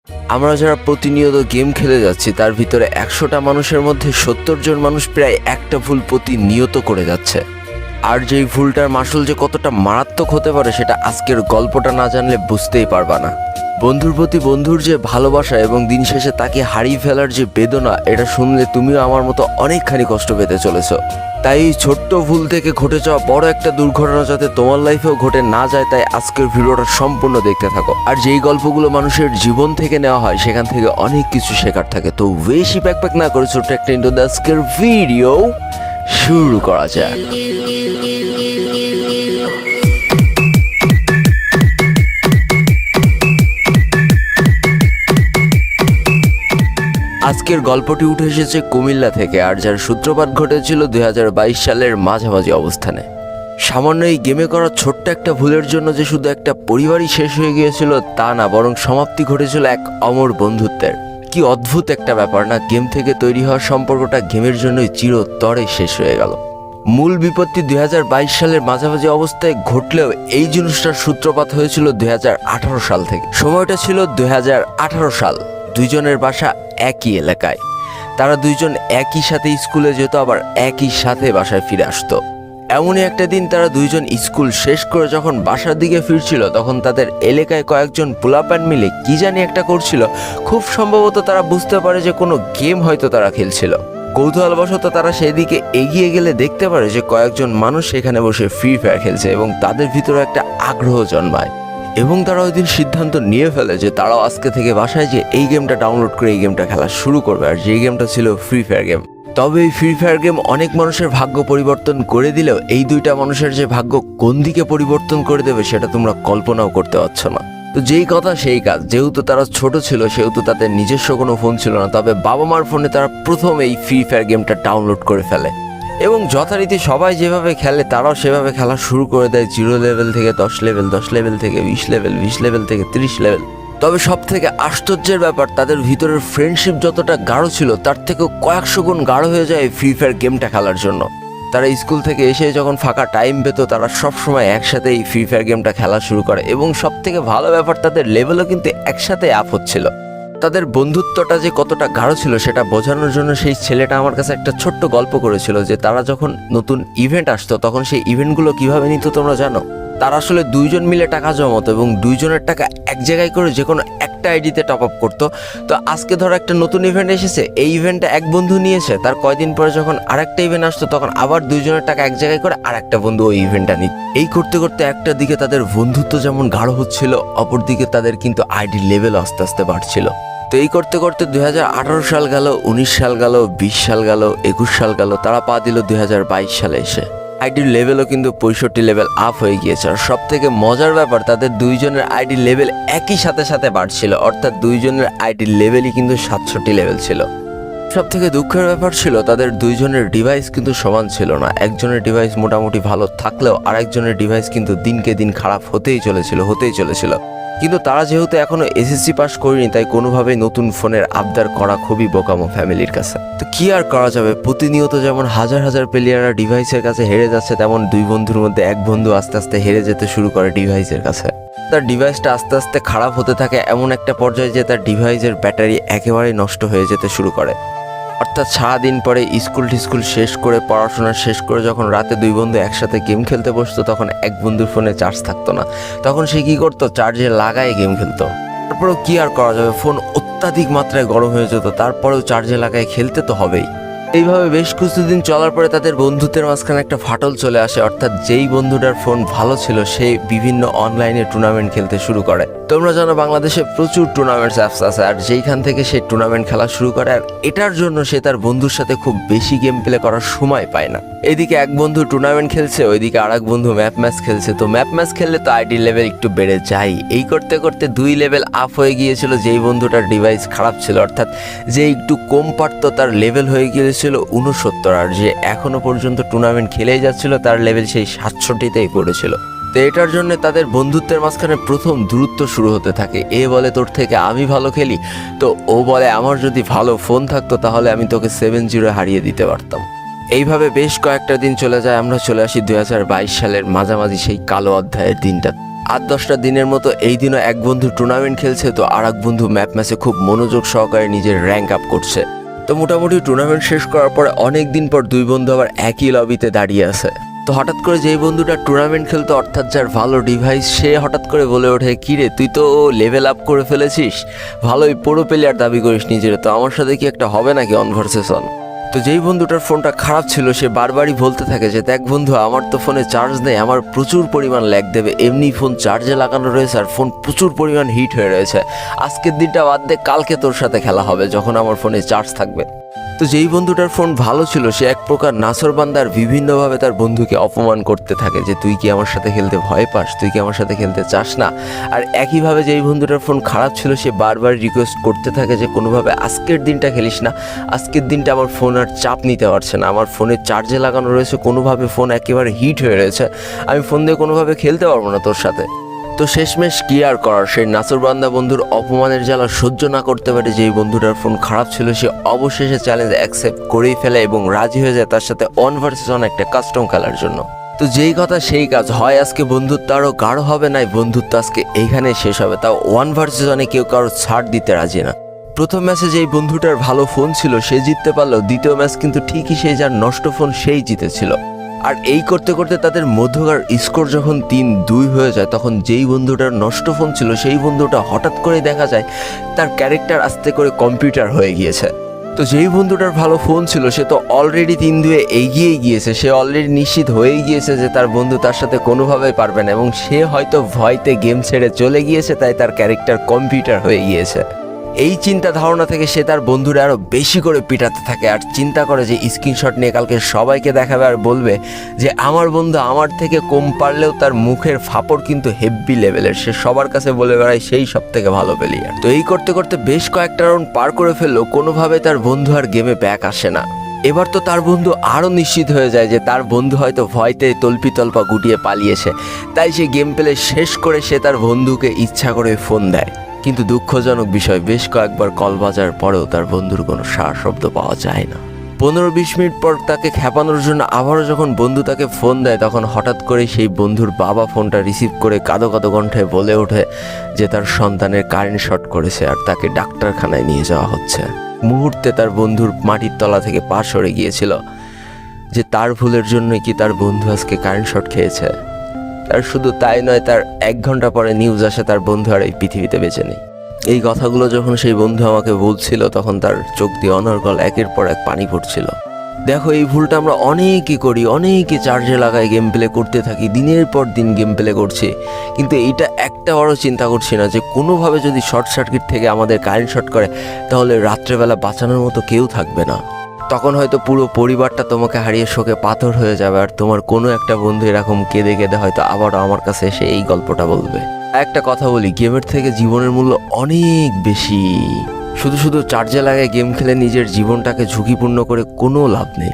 আমরা যারা প্রতিনিয়ত গেম খেলে যাচ্ছি তার ভিতরে 100টা মানুষের মধ্যে 70 জন মানুষ প্রায় একটা ভুল প্রতিনিয়ত করে যাচ্ছে। আর যেই ভুলটার মাসুল যে কতটা মারাত্মক হতে পারে সেটা আজকের গল্পটা না জানলে বুঝতেই পারবা না। বন্ধুর প্রতি বন্ধুর যে ভালোবাসা এবং দিন শেষে তাকে হারিয়ে ফেলার যে বেদনা, এটা শুনলে তুমিও আমার মতো অনেকখানি কষ্ট পেতে চলেছ। তাই এই ছোট্ট ভুল থেকে ঘটে যাওয়া বড় একটা দুর্ঘটনা যাতে তোমার লাইফেও ঘটে না যায়, তাই আজকের ভিডিওটা সম্পূর্ণ দেখতে থাকো। আর যেই গল্পগুলো মানুষের জীবন থেকে নেওয়া হয় সেখান থেকে অনেক কিছু শেখার থাকে। তো বেশি প্যাক না করে ছোট্ট একটা ইন্ট্রো দিয়ে আজকের ভিডিও শুরু করা যাক। আজকের গল্পটি উঠে এসেছে কুমিল্লা থেকে, আর যার সূত্রপাত ঘটেছিল 2022 সালের মাঝামাঝি অবস্থানে। সামান্য এই গেমে করা ছোট্ট একটা ভুলের জন্য যে শুধু একটা পরিবারই শেষ হয়ে গিয়েছিল তা না, বরং সমাপ্তি ঘটেছিল এক অমর বন্ধুত্বের। কি অদ্ভুত একটা ব্যাপার না, গেম থেকে তৈরি হওয়া সম্পর্কটা গেমের জন্যই চিরতরে শেষ হয়ে গেল। মূল বিপত্তি 2022 সালের মাঝামাঝি অবস্থায় ঘটলেও এই জিনিসটার সূত্রপাত হয়েছিল 2018 সাল থেকে। সময়টা ছিল 2018 সাল। দুইজনের বাসা একই এলাকায়, তারা দুইজন একই সাথে স্কুলে যেত, আবার একই সাথে বাসায় ফিরে আসতো। এমনই একটা দিন তারা দুইজন স্কুল শেষ করে যখন বাসার দিকে ফিরছিল, তখন তাদের এলাকায় কয়েকজন পোলাপান মিলে কি জানি একটা করছিল। খুব সম্ভবত তারা বুঝতে পারে যে কোনো গেম হয়তো তারা খেলছিল। কৌতূহলবশত তারা সেদিকে এগিয়ে গেলে দেখতে পারে যে কয়েকজন মানুষ সেখানে বসে ফ্রি ফায়ার খেলছে এবং তাদের ভিতরে একটা আগ্রহ জন্মায়। এবং তারা ওই দিন সিদ্ধান্ত নিয়ে ফেলে যে তারাও আজকে থেকে বাসায় যে এই গেমটা ডাউনলোড করে এই গেমটা খেলা শুরু করবে, আর যেই গেমটা ছিল ফ্রি ফায়ার গেম। তবে এই ফ্রি ফায়ার গেম অনেক মানুষের ভাগ্য পরিবর্তন করে দিলেও এই দুইটা মানুষের যে ভাগ্য কোন দিকে পরিবর্তন করে দেবে সেটা তোমরা কল্পনাও করতে পারছো না। তো যেই কথা সেই কাজ, যেহেতু তারা ছোট ছিল সেহেতু তাদের নিজস্ব কোনো ফোন ছিল না, তবে বাবা মার ফোনে তারা প্রথম এই ফ্রি ফায়ার গেমটা ডাউনলোড করে ফেলে এবং যথারীতি সবাই যেভাবে খেলে তারাও সেভাবে খেলা শুরু করে দেয়। 0 লেভেল থেকে 10 লেভেল, 10 লেভেল থেকে 20 লেভেল, 20 লেভেল থেকে 30 লেভেল। তবে সব থেকে আশ্চর্যের ব্যাপার, তাদের ভিতরের ফ্রেন্ডশিপ যতটা গাঢ় ছিল তার থেকেও কয়েকশো গুণ গাঢ় হয়ে যায় ফ্রি ফায়ার গেমটা খেলার জন্য। তারা স্কুল থেকে এসে যখন ফাঁকা টাইম পেত তারা সবসময় একসাথে এই ফ্রি ফায়ার গেমটা খেলা শুরু করে এবং সব থেকে ভালো ব্যাপার তাদের লেভেলও কিন্তু একসাথে আপ হচ্ছিল। তাদের বন্ধুত্বটা যে কতটা গাঢ় ছিল সেটা বোঝানোর জন্য সেই ছেলেটা আমার কাছে একটা ছোট্ট গল্প করেছিল যে তারা যখন নতুন ইভেন্ট আসতো তখন সেই ইভেন্টগুলো কিভাবে নিত তোমরা জানো? তারা আসলে দুইজন মিলে টাকা জমাতো এবং দুইজনের টাকা এক জায়গায় করে যে কোনো একটা আইডিতে টপ আপ করতো। তো আজকে ধরো একটা নতুন ইভেন্ট এসেছে, এই ইভেন্টটা এক বন্ধু নিয়েছে, তার কয়দিন পরে যখন আরেকটা ইভেন্ট আসতো তখন আবার দুইজনের টাকা এক জায়গায় করে আরেকটা বন্ধু ওই ইভেন্টটা নিত। এই করতে করতে একটা দিকে তাদের বন্ধুত্ব যেমন গাঢ় হচ্ছিল, অপরদিকে তাদের কিন্তু আইডি লেভেল আস্তে আস্তে বাড়ছিল। তো এই করতে করতে 2018 সাল গেল, 19 সাল গেল, 20 সাল গেল, 21 সাল গেল, তারা পা দিল 2022 সালে এসে। আইডির লেভেলও কিন্তু 65 লেভেল আপ হয়ে গিয়েছে। আর সব থেকে মজার ব্যাপার, তাদের দুইজনের আইডি লেভেল একই সাথে সাথে বাড়ছিল, অর্থাৎ দুইজনের আইডির লেভেলই কিন্তু 67 লেভেল ছিল। সব থেকে দুঃখের ব্যাপার ছিল তাদের দুইজনের ডিভাইস কিন্তু সমান ছিল না। একজনের ডিভাইস মোটামুটি ভালো থাকলেও আরেকজনের ডিভাইস কিন্তু দিনকে দিন খারাপ হতেই চলেছিল। কিন্তু তারা যেহেতু এখনো এসএসসি পাস করেনি তাই কোনোভাবেই নতুন ফোনের আবদার করা খুবই বোকামো ফ্যামিলির কাছে। তো কি আর করা যাবে, প্রতিনিয়ত যেমন হাজার হাজার প্লেয়াররা ডিভাইসের কাছে হেরে যাচ্ছে, তেমন দুই বন্ধুর মধ্যে এক বন্ধু আস্তে আস্তে হেরে যেতে শুরু করে ডিভাইসের কাছে। তার ডিভাইসটা আস্তে আস্তে খারাপ হতে থাকে এমন একটা পর্যায়ে যে তার ডিভাইসের ব্যাটারি একেবারেই নষ্ট হয়ে যেতে শুরু করে। অর্থাৎ সারাদিন পরে স্কুল শেষ করে পড়াশোনা শেষ করে যখন রাতে দুই বন্ধু একসাথে গেম খেলতে বসতো তখন এক বন্ধুর ফোনে চার্জ থাকতো না, তখন সে কী করতো, চার্জে লাগায় গেম খেলতো। তারপরেও কি আর করা যাবে, ফোন অত্যাধিক মাত্রায় গরম হয়ে যেত, তারপরেও চার্জে লাগায় খেলতে তো হবেই। এইভাবে বেশ কিছুদিন চলার পরে তাদের বন্ধুত্বের মাঝখানে একটা ফাটল চলে আসে, অর্থাৎ যেই বন্ধুটার ফোন ভালো ছিল সে বিভিন্ন অনলাইনে টুর্নামেন্ট খেলতে শুরু করে। তোমরা জানো বাংলাদেশে প্রচুর টুর্নামেন্টস অ্যাপস আছে, আর যেইখান থেকে সে টুর্নামেন্ট খেলা শুরু করে, আর এটার জন্য সে তার বন্ধুর সাথে খুব বেশি গেম প্লে করার সময় পায় না। এদিকে এক বন্ধু টুর্নামেন্ট খেলছে, ওইদিকে আর এক বন্ধু ম্যাপ ম্যাচ খেলছে। তো ম্যাপ ম্যাচ খেললে তো আইডি লেভেল একটু বেড়ে যায়। এই করতে করতে 2 লেভেল আপ হয়ে গিয়েছিল যেই বন্ধুটার ডিভাইস খারাপ ছিল, অর্থাৎ যে একটু কম পারতো তার লেভেল হয়ে গিয়েছিল 69, আর যে এখনো পর্যন্ত টুর্নামেন্ট খেলেই যাচ্ছিল তার লেভেল সেই 67তেই পড়েছিল। তো এটার জন্য তাদের বন্ধুত্বের মাঝখানে প্রথম দূরত্ব শুরু হতে থাকে। এ বলে তোর থেকে আমি ভালো খেলি, তো ও বলে আমার যদি ভালো ফোন থাকতো তাহলে আমি তোকে 7-0 হারিয়ে দিতে পারতাম। এইভাবে বেশ কয়েকটা দিন চলে যায়। আমরা চলে আসি 2022 সালের মাঝামাঝি সেই কালো অধ্যায়ের দিনটা। 8-10টা দিনের মতো এই দিনও এক বন্ধু টুর্নামেন্ট খেলছে, তো আর এক বন্ধু ম্যাপ ম্যাচে খুব মনোযোগ সহকারে নিজের র্যাঙ্ক আপ করছে। তো মোটামুটি টুর্নামেন্ট শেষ করার পরে অনেক দিন পর দুই বন্ধু আবার একই লবিতে দাঁড়িয়ে আছে। তো হঠাৎ করে যেই বন্ধুটা টুর্নামেন্ট খেলতো, অর্থাৎ যার ভালো ডিভাইস, সে হঠাৎ করে বলে ওঠে, কিরে তুই তো লেভেল আপ করে ফেলেছিস, ভালোই প্রো প্লেয়ার দাবি করিস নিজের, তো আমার সাথে কি একটা হবে নাকি অন ভার্সেস অন? তো যেই বন্ধুটার ফোনটা খারাপ ছিল সে বারবারই বলতে থাকে যে দেখ বন্ধু, আমার তো ফোনে চার্জ নেই, আমার প্রচুর পরিমাণ ল্যাগ দেবে, এমনি ফোন চার্জে লাগানো রয়েছে আর ফোন প্রচুর পরিমাণ হিট হয়ে রয়েছে, আজকের দিনটা বাদ দে, কালকে তোর সাথে খেলা হবে যখন আমার ফোনে চার্জ থাকবে। তো যেই বন্ধুটার ফোন ভালো ছিল সে এক প্রকার নাসরবান্দার বিভিন্নভাবে তার বন্ধুকে অপমান করতে থাকে যে তুই কি আমার সাথে খেলতে ভয় পাস, তুই কি আমার সাথে খেলতে চাস না। আর একইভাবে যেই বন্ধুটার ফোন খারাপ ছিল সে বারবার রিকোয়েস্ট করতে থাকে যে কোনোভাবে আজকের দিনটা খেলিস না, আজকের দিনটা আমার ফোন আর চাপ নিতে পারছে না, আমার ফোনে চার্জে লাগানো রয়েছে, কোনোভাবে ফোন একেবারে হিট হয়ে রয়েছে, আমি ফোন দিয়ে কোনোভাবে খেলতে পারবো না তোর সাথে। তো শেষমেশ কি আর করার, সেই নাসরবান্দা বন্ধুর অপমানের জ্বালা সহ্য না করতে পারে যেই বন্ধুটার ফোন খারাপ ছিল সে অবশেষে চ্যালেঞ্জ অ্যাকসেপ্ট করেই ফেলে এবং রাজি হয়ে যায় তার সাথে অন ভার্সেস অন একটা কাস্টম খেলার জন্য। তো যেই কথা সেই কাজ, হয় আজকে বন্ধুত্ব আরও গাঢ় হবে, নাই বন্ধুত্ব আজকে এইখানে শেষ হবে, তাও ওয়ান ভার্সেস অনে কেউ কারো ছাড় দিতে রাজি না। প্রথম ম্যাচে যেই বন্ধুটার ভালো ফোন ছিল সে জিততে পারলো, দ্বিতীয় ম্যাচ কিন্তু ঠিকই সেই যার নষ্ট ফোন সেই জিতেছিল। আর এই করতে করতে তাদের মধ্যকার স্কোর যখন 3-2 হয়ে যায় তখন যেই বন্ধুটার নষ্ট ফোন ছিল সেই বন্ধুটা হঠাৎ করে দেখা যায় তার ক্যারেক্টার আস্তে করে কম্পিউটার হয়ে গিয়েছে। তো যেই বন্ধুটার ভালো ফোন ছিল সে তো অলরেডি 3-2 এগিয়ে গিয়েছে, সে অলরেডি নিশ্চিত হয়েই গিয়েছে যে তার বন্ধু তার সাথে কোনোভাবেই পারবে না এবং সে হয়তো ভয়তে গেম ছেড়ে চলে গিয়েছে, তাই তার ক্যারেক্টার কম্পিউটার হয়ে গিয়েছে। এই চিন্তা ধারণা থেকে সে তার বন্ধুরা আরও বেশি করে পিটাতে থাকে আর চিন্তা করে যে স্ক্রিনশট নিয়ে কালকে সবাইকে দেখাবে আর বলবে যে আমার বন্ধু আমার থেকে কম পারলেও তার মুখের ফাপড় কিন্তু হেভি লেভেলের, সে সবার কাছে বলে বেড়ায় সেই সব থেকে ভালো প্লেয়ার। তো এই করতে করতে বেশ কয়েকটা রাউন্ড পার করে ফেললেও কোনোভাবে তার বন্ধু আর গেমে ব্যাক আসে না। এবার তো তার বন্ধু আরও নিশ্চিত হয়ে যায় যে তার বন্ধু হয়তো ভয়তে তল্পা গুটিয়ে পালিয়েছে, তাই সে গেম প্লে শেষ করে সে তার বন্ধুকে ইচ্ছা করে ফোন দেয়। কিন্তু দুঃখজনক বিষয়, বেশ কয়েকবার কল বাজার পরেও তার বন্ধুর কোনো সাড়া শব্দ পাওয়া যায় না। 15-20 মিনিট পর তাকে খেপানোর জন্য আবারও যখন বন্ধু তাকে ফোন দেয় তখন হঠাৎ করে সেই বন্ধুর বাবা ফোনটা রিসিভ করে কাঁদো কাঁদো কণ্ঠে বলে ওঠে যে তার সন্তানের কারেন্ট শর্ট করেছে আর তাকে ডাক্তারখানায় নিয়ে যাওয়া হচ্ছে। মুহূর্তে তার বন্ধুর মাটির তলা থেকে পা সরে গিয়েছিল যে তার ভুলের জন্যই কি তার বন্ধু আজকে কারেন্ট শর্ট খেয়েছে। আর শুধু তাই নয়, তার 1 ঘন্টা পরে নিউজ আসে তার বন্ধু আর এই পৃথিবীতে বেঁচে নেই। এই কথাগুলো যখন সেই বন্ধু আমাকে বলছিল তখন তার চোখ দিয়ে অনর্গল একের পর এক পানি পড়ছিল। দেখো, এই ভুলটা আমরা অনেকই করি, অনেকে চার্জে লাগায় গেম প্লে করতে থাকি, দিনের পর দিন গেম প্লে করছি, কিন্তু এইটা একটা বড় চিন্তা করছি না যে কোনোভাবে যদি শর্ট সার্কিট থেকে আমাদের কারেন্ট শর্ট করে তাহলে রাত্রেবেলা বাঁচানোর মতো কেউ থাকবে না। তখন হয়তো পুরো পরিবারটা তোমাকে হারিয়ে শোকে পাথর হয়ে যাবে আর তোমার কোনো একটা বন্ধু এরকম কেঁদে কেঁদে হয়তো আবারও আমার কাছে এসে এই গল্পটা বলবে। একটা কথা বলি, গেমের থেকে জীবনের মূল্য অনেক বেশি। শুধু চার্জে লাগায় গেম খেলে নিজের জীবনটাকে ঝুঁকিপূর্ণ করে কোনো লাভ নেই।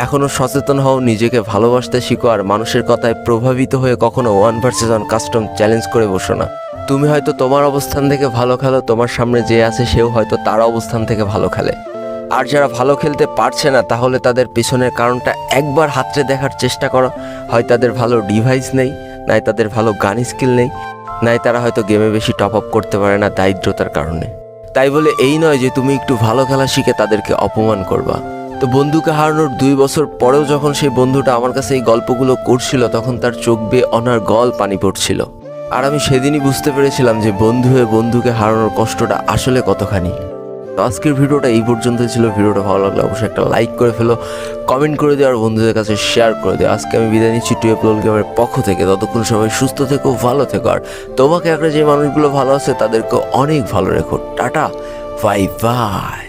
এখনও সচেতন হও, নিজেকে ভালোবাসতে শিখো আর মানুষের কথায় প্রভাবিত হয়ে কখনো one versus one custom challenge করে বসো না। তুমি হয়তো তোমার অবস্থান থেকে ভালো খেলো, তোমার সামনে যে আছে সেও হয়তো তার অবস্থান থেকে ভালো খেলে। আর যারা ভালো খেলতে পারছে না তাহলে তাদের পিছনের কারণটা একবার হাতড়ে দেখার চেষ্টা করো। হয় তাদের ভালো ডিভাইস নেই, নাই তাদের ভালো গান স্কিল নেই, নাই তারা হয়তো গেমে বেশি টপ আপ করতে পারে না দারিদ্রতার কারণে। তাই বলে এই নয় যে তুমি একটু ভালো খেলা শিখে তাদেরকে অপমান করবা। তো বন্ধুকে হারানোর 2 বছর পরেও যখন সেই বন্ধুটা আমার কাছে এই গল্পগুলো করছিল তখন তার চোখ বেয়ে অনর্গল পানি পড়ছিল। আর আমি সেদিনই বুঝতে পেরেছিলাম যে বন্ধু হয়ে বন্ধুকে হারানোর কষ্টটা আসলে কতখানি। তো আজকের ভিডিওটা এই পর্যন্ত ছিল। ভিডিওটা ভালো লাগলে অবশ্যই একটা লাইক করে ফেলো, কমেন্ট করে দিও আর বন্ধুদের কাছে শেয়ার করে দিও। আজকে আমি বিদায় নিচ্ছি টুয়েলভ লোল গেমের পক্ষ থেকে। ততক্ষণ সবাই সুস্থ থেকো, ভালো থেকো আর তোমাকে একটা যে মানুষগুলো ভালো আছে তাদেরকে অনেক ভালো রেখো। Tata, bye bye.